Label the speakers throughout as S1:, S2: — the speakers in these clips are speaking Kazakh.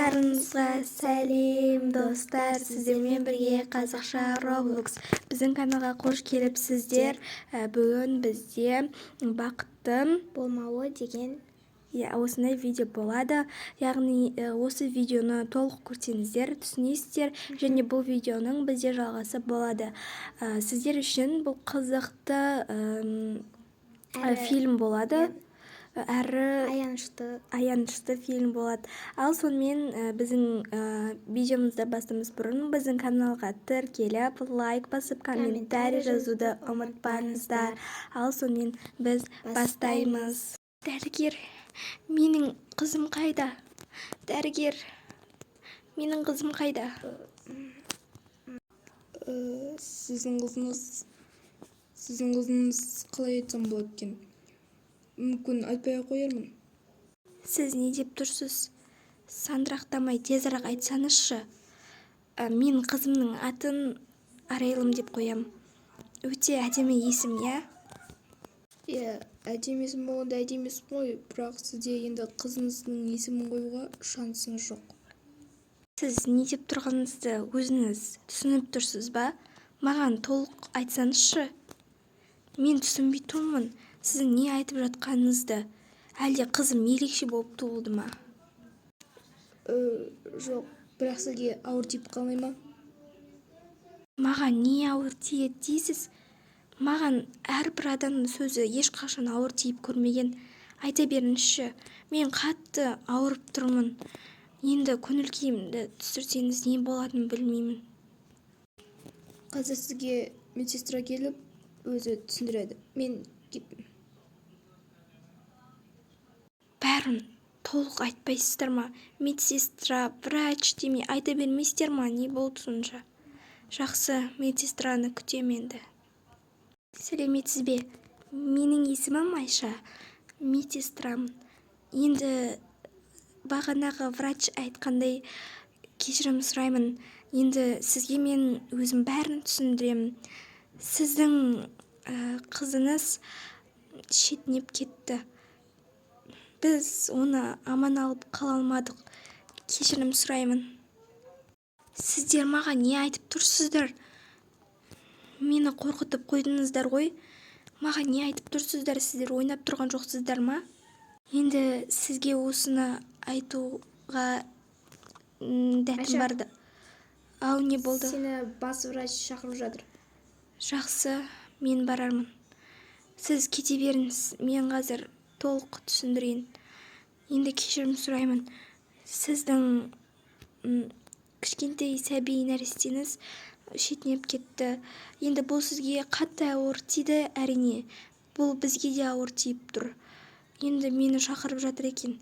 S1: Барлықтарыңызға сәлем достар, сіздермен бірге қазақша Roblox. Біздің каналға қош келіпсіздер. Бүгін бізде бақыттың
S2: болмауы деген
S1: осындай видео болады. Яғни осы видеоны толық көрсеңіздер түсінесіздер, және бұл видеоның бізде жалғасы болады. Сіздер үшін бұл қызықты фильм болады. Әрі аянышты фильм болады. Ал сонымен біздің видеомызды бастамас бұрын біздің каналға тіркеліп, лайк басып, комментарий жазуды ұмытпаңыздар. Ал сонымен біз бастаймыз. Дәрігер, менің қызым қайда? Дәрігер, менің қызым қайда?
S3: Сіздің қызыңыз қалай айтсам болады екен? Мүмкін айтпай қоярмын.
S1: Сіз не деп тұрсыз? Сандырақтамай тезірек айтсаңызшы. Мен қызымның атын Арайлым деп қоям. Өте әдемі есім, иә?
S3: Иә, әдемі есім болғанда әдемі емес қой, бірақ сізде енді қызыңыздың есімін қоюға шансыңыз жоқ.
S1: Сіз не деп тұрғаныңызды өзіңіз түсініп тұрсыз ба? Маған толық айтсаңызшы. Мен түсінбей тұрмын. Сіздің не айтып жатқаныңызды? Әлде қызым ерекше болып туылды ма?
S3: Жоқ, бірақ сізге ауыр тиіп қалмай ма?
S1: Маған не ауыр тиеді дейсіз? Маған әрбір адамның сөзі ешқашан ауыр тиіп көрмеген. Айта беріңізші, мен қатты ауырып тұрмын. Енді көңіл күйімді түсірсеңіз не болатынын білмеймін.
S3: Қазір сізге медсестра келіп, өзі түсіндіреді. Мен кеттім.
S1: Бәрін толық айтпайсыздар ма? Медсестра, врач демей айта бермейсіздер ма? Не болды сонша? Жақсы, медсестраны күтем енді. Сәлеметсіз бе? Менің есімім Айша. Медсестрам. Енді бағанағы врач айтқандай кешірім сұраймын. Енді сізге мен өзім бәрін түсіндіремін. Сіздің қызыңыз шетінеп кетті. Біз оны аман алып қала алмадық. Кешірім сұраймын. Сіздер маған не айтып тұрсыздар? Мені қорқытып қойдыңыздар ғой. Маған не айтып тұрсыздар? Сіздер ойнап тұрған жоқсыздар ма? Енді сізге осыны айтуға дәтім барды. Ау, не болды?
S3: Сені бас врач шақырып жатыр.
S1: Жақсы, мен барармын. Сіз кете беріңіз, мен қазір толық түсіндірейін. Енді кешірім сұраймын. Сіздің кішкентай сәби нәрестеңіз шетінеп кетті. Енді бұл сізге қатты ауыр тиді, әрине. Бұл бізге де ауыр тиіп тұр. Енді мені шақырып жатыр екен.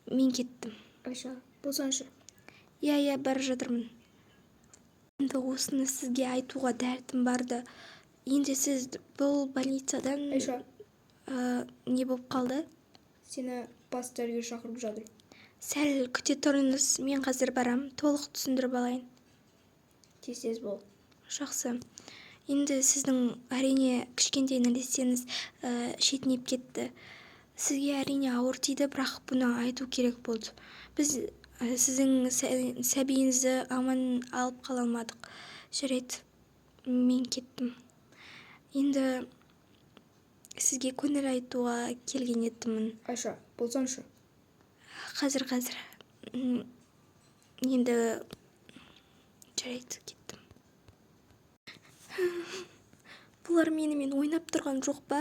S1: Мен кеттім.
S3: Айша, болсаңшы.
S1: Иә, бара жатырмын. Енді осыны сізге айтуға дәтім барды. Енді сіз бұл больницадан
S3: Айша,
S1: не болып қалды?
S3: сені бас дәрігер шақырып жатыр.
S1: Сәл күте тұрыңыз, мен қазір барам, толық түсіндіріп алайын.
S3: Тез бол.
S1: Жақсы. Енді сіздің әрине кішкентай нәрестеңіз шетінеп кетті. Сізге әрине ауыр тиді, бірақ бұны айту керек болды. Біз сіздің сәбиіңізді аман алып қала алмадық. Жарайды, мен кеттім. Енді сізге көңіл айтуға келген едім.
S3: Айша, болсаңшы.
S1: Қазір. Енді жарайды, кеттім. Бұлар менімен ойнап тұрған жоқ па?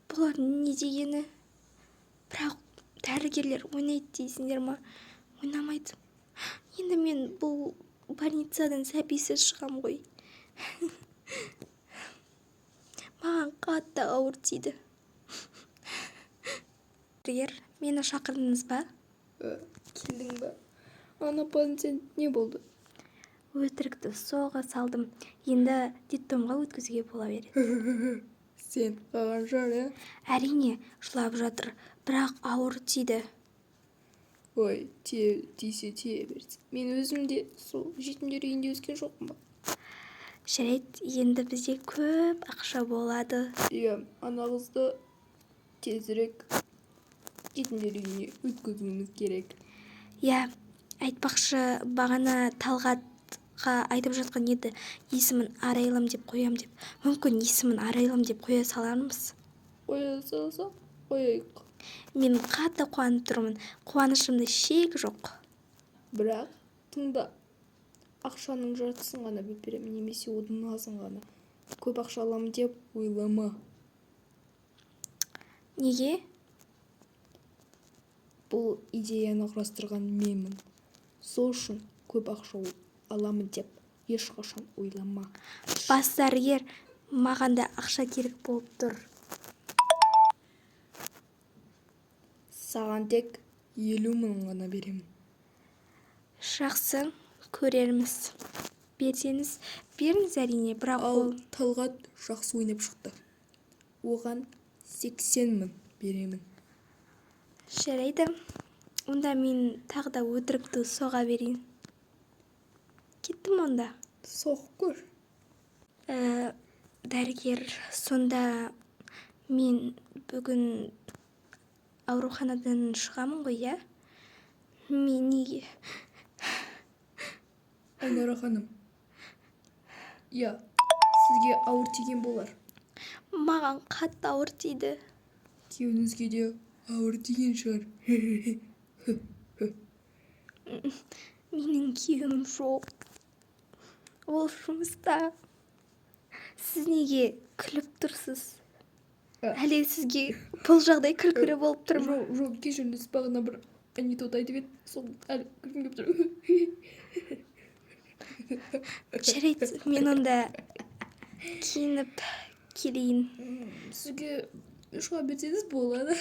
S1: Бұлар не дегені? Бірақ дәрігерлер ойнайды дейсіңдер ма? Ойнамайды. Енді мен бұл больницадан сәбисіз шығам ғой. Маған қатты ауыр тиді. Дәрігер, мені шақырдыңыз ба?
S3: Келдің ба? Ана пациент не болды?
S1: Өтірікті соға салдым. Енді детдомға өткізуге бола береді.
S3: Сен қалған жар,
S1: Әрине, жылап жатыр, бірақ ауыр тиді.
S3: Ой, тисе берсін. Мен өзім де сол жетімдер үйінде өскен жоқпын ба?
S1: Жарайды, енді бізде көп ақша болады.
S3: Иә, ана қызды тезірек жетімдер үйіне өткізуіміз керек.
S1: Иә, айтпақшы, бағана Талғатқа айтып жатқан еді, есімін Арайлым деп қоям деп. Мүмкін есімін Арайлым деп қоя салармыз.
S3: Қоя салсақ, қояйық.
S1: Мен қатты қуанып тұрмын. Қуанышымда шек жоқ.
S3: Бірақ, тыңда, ақшаның жартысын ғана бөліп беремін, немесе одан азын ғана. Көп ақша аламын деп ойлама.
S1: Неге?
S3: Бұл идеяны құрастырған менмін. Сол үшін көп ақша аламын деп ешқашан ойлама.
S1: Бас дәрігер, маған да ақша керек болып тұр.
S3: Саған тек 50 мың ғана беремін.
S1: Жақсы, көрерміз. Берсеңіз, беріңіз әрине, бірақ
S3: Ал
S1: ол...
S3: Талғат жақсы ойнап шықты. Оған 80 мың беремін.
S1: Жарайды. Онда мен тағы да өтірікті соға берейін. Кеттім онда.
S3: Соқ көр.
S1: Дәрігер, сонда мен бүгін ауруханадан шығамын ғой, иә? Мен неге?
S3: Айнара ханым. Я, сізге ауыр тиген болар.
S1: Маған қатты ауыр тиді.
S3: Күйеуіңізге де ауыр тиген шығар.
S1: Менің күйеуім жоқ. Ол жұмыста. Сіз неге күліп тұрсыз? Әлі сізге бұл жағдай күлкілі болып тұр ма?
S3: Жоқ, кешіріңіз, бағана бір анекдот айтып еді, сол әлі күлкім келіп тұр.
S1: Жарайды, мен онда киініп келейін.
S3: Сізге шыға берсеңіз болады.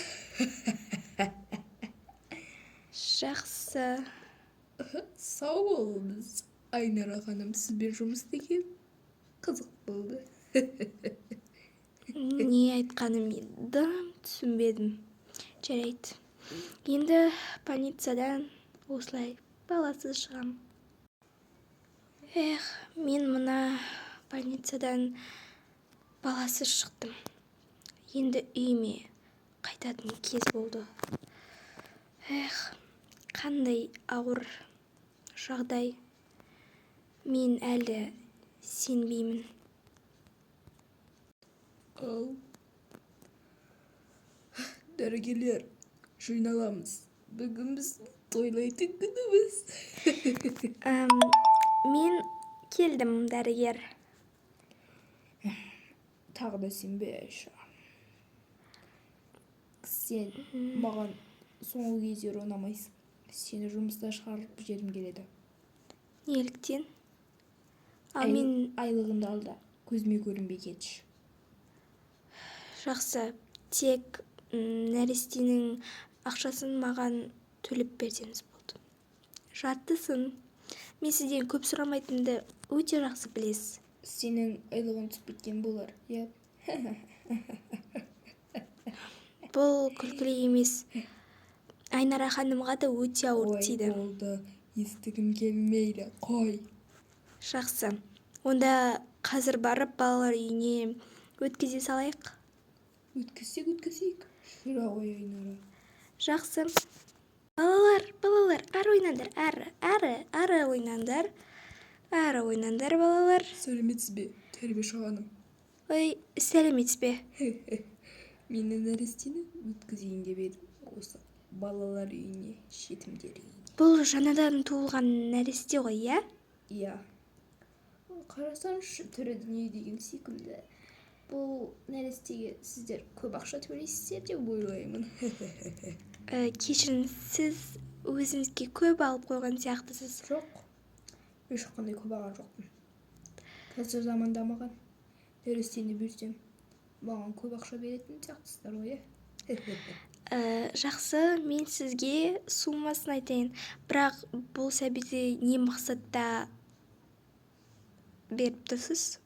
S1: Жақсы.
S3: Сау болыңыз, Айнара ханым, сізбен жұмыс істеген қызық болды.
S1: Не айтқаным дым түсінбедім. Жарайды. Енді больницадан осылай баласыз шығам. Мен мына больницадан баласыз шықтым. Енді үйіме қайтатын кез болды. Қандай ауыр жағдай. Мен әлі сенбеймін.
S3: Ал дәрігерлер, жиналамыз. Бүгін біз тойлайтын күніміз.
S1: Мен келдім, дәрігер.
S3: Тағы да сенбе, Айша. Сен маған соңғы кездері ұнамайсың. Сені жұмыста шығарып жібергім келеді.
S1: Неліктен? Ал мен...
S3: Айлығыңды ал да, көзіме көрінбей кетші.
S1: Жақсы, тек нәрестенің ақшасын маған төлеп берсеңіз болды. Жаттысын. Мен сізден көп сұрамайтынды өте жақсы білесіз.
S3: Сенің айлығың түсіп кеткен болар, иә?
S1: Бұл күлкілі емес. Айнара ханымға да өте ауыр тиді.
S3: Ой, болды. Естігім келмейді. Қой.
S1: Жақсы. Онда қазір барып балалар үйіне өткізе салайық.
S3: Өткізсек. Жүра ғой, Айнара.
S1: Жақсы. Балалар, әрі ойнаңдар, әрі ойнаңдар. Әрі ойнаңдар, балалар.
S3: Сәлеметсіз бе, тәрбиеші ханым?
S1: Ой, сәлеметсіз бе?
S3: Мені нәрестені өткізейін деп едім. Осы балалар үйіне, жетімдер үйіне.
S1: Бұл жаңадан туылған нәресте ғой, иә?
S3: Иә. Қарасаңшы, түрі дүние деген секілді. Бұл нәрестеге сіздер көп ақша төлейсіздер деп ойлаймын.
S1: Кешіріңіз, сіз өзіңізге көп алып қойған сияқтысыз.
S3: Жоқ. Ешқандай көп алған жоқпын. Қазір заманда маған нәрестені берсем, маған көп ақша беретін сияқтысыздар ғой, иә?
S1: Жақсы, мен сізге суммасын айтайын. Бірақ бұл сәбиді не мақсатта беріп тұрсыз?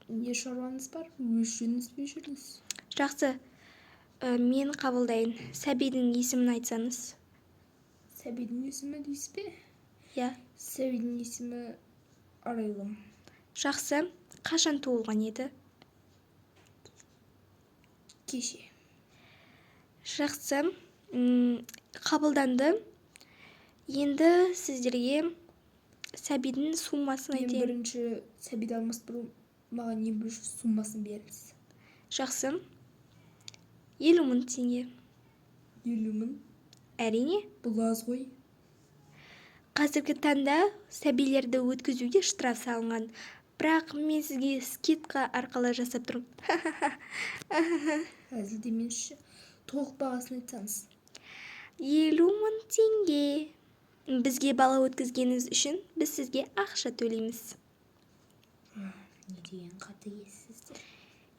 S3: Не шаруаңыз бар? Өз жөніңізбен жүріңіз.
S1: Жақсы, мен қабылдайын. Сәбидің есімін айтсаңыз.
S3: Сәбидің есімі дейсіз бе?
S1: Иә.
S3: Сәбидің есімі Арайлым.
S1: Жақсы, қашан туылған еді?
S3: Кеше.
S1: Жақсы, қабылданды. Енді сіздерге сәбидің суммасын
S3: Мен
S1: айтайын.
S3: бірінші сәбиді алмас бұрын маған ең бірінші суммасын беріңіз.
S1: Жақсы. 50.000 теңге.
S3: 50.000.
S1: Әрине.
S3: Бұл аз ғой.
S1: Қазіргі таңда сәбилерді өткізуге штраф салынған. Бірақ мен сізге скидка арқылы жасап тұрмын.
S3: Әзілдемеңізші. Толық бағасын айтсаңыз.
S1: 50.000 теңге. Бізге бала өткізгеніңіз үшін біз сізге ақша төлейміз.
S3: Не деген қатыгезсіздер.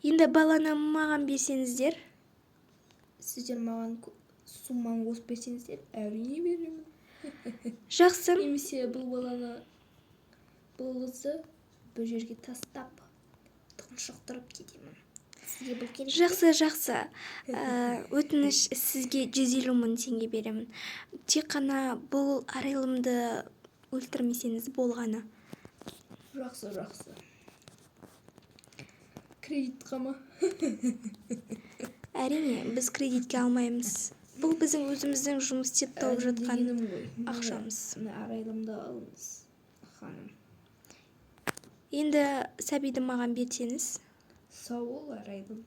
S1: Енді баланы маған берсеңіздер.
S3: Сіздер маған сумманы қосып берсеңіздер, әрине беремін.
S1: Жақсы.
S3: Немесе бұл қызды бір жерге тастап тұншықтырып кетемін. Сізге бұл керек?
S1: Жақсы. Өтініш, сізге 150.000 теңге беремін. Тек қана бұл арайлымды өлтірмесеңіз болғаны.
S3: Жақсы. Кредитқа ма?
S1: Әрине, біз кредитке алмаймыз. Бұл біздің өзіміздің жұмыс істеп тауып жатқан ақшамыз.
S3: Арайлымды алыңыз, ханым.
S1: Енді сәбиді маған берсеңіз.
S3: Сау бол, арайлым.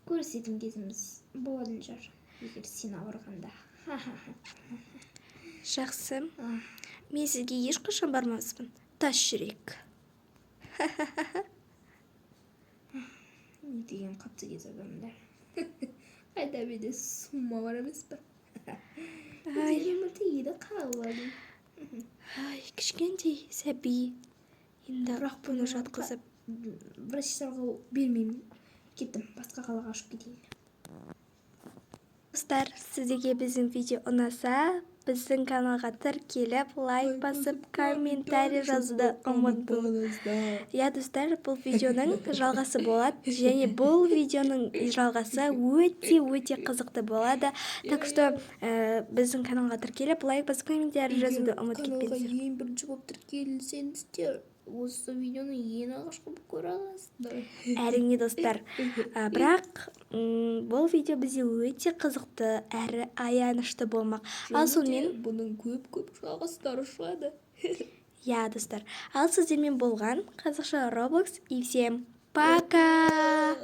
S3: Көрісетін кезіміз болатын шығар, егер сен ауырғанда.
S1: Жақсы. Мен сізге ешқашан бармаспын. Тас жүрек.
S3: Не деген қатыгез адамдар. Қайда менде сумма бар емес па? 150.000 теңгені қалап алдым.
S1: Кішкентай сәби. Енді бұны жатқызып.
S3: Врачтарға бермеймін. Кеттім, басқа қалаға ұшып кетейін.
S1: Достар, сіздерге біздің видео ұнаса, біздің каналға тіркеліп, лайк басып, комментарий жазуды ұмытпаңыз. Достар, бұл видеоның жалғасы болады, және бұл видеоның жалғасы өте қызықты болады. Так что біздің каналға тіркеліп, лайк басып, комментарий жазуды ұмытып кетпеңіздер.
S3: Каналға ең бірінші болып тіркелсеңіздер, осы видеоны ең алғашқы болып көре аласыздар.
S1: Әрине, достар. Бірақ бұл видео бізде өте қызықты әрі аянышты болмақ. Ал сонымен
S3: бұның көп жалғастары шығады.
S1: достар. Ал сіздермен болған қазақша Roblox. И всем пока!